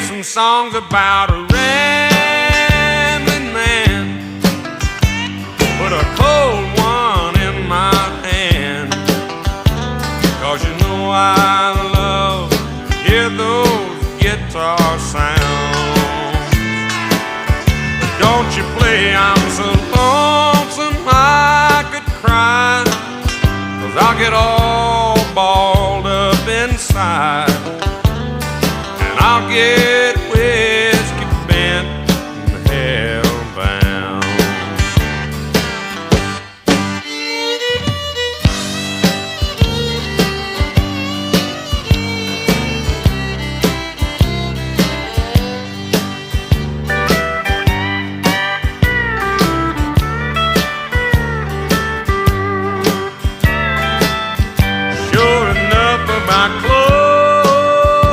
some songs about a rambling man. Put a cold one in my hand, 'cause you know I love to hear those guitar sounds. But don't you play, I'm so lonesome I could cry, 'cause I'll get all balled up inside, and I'll get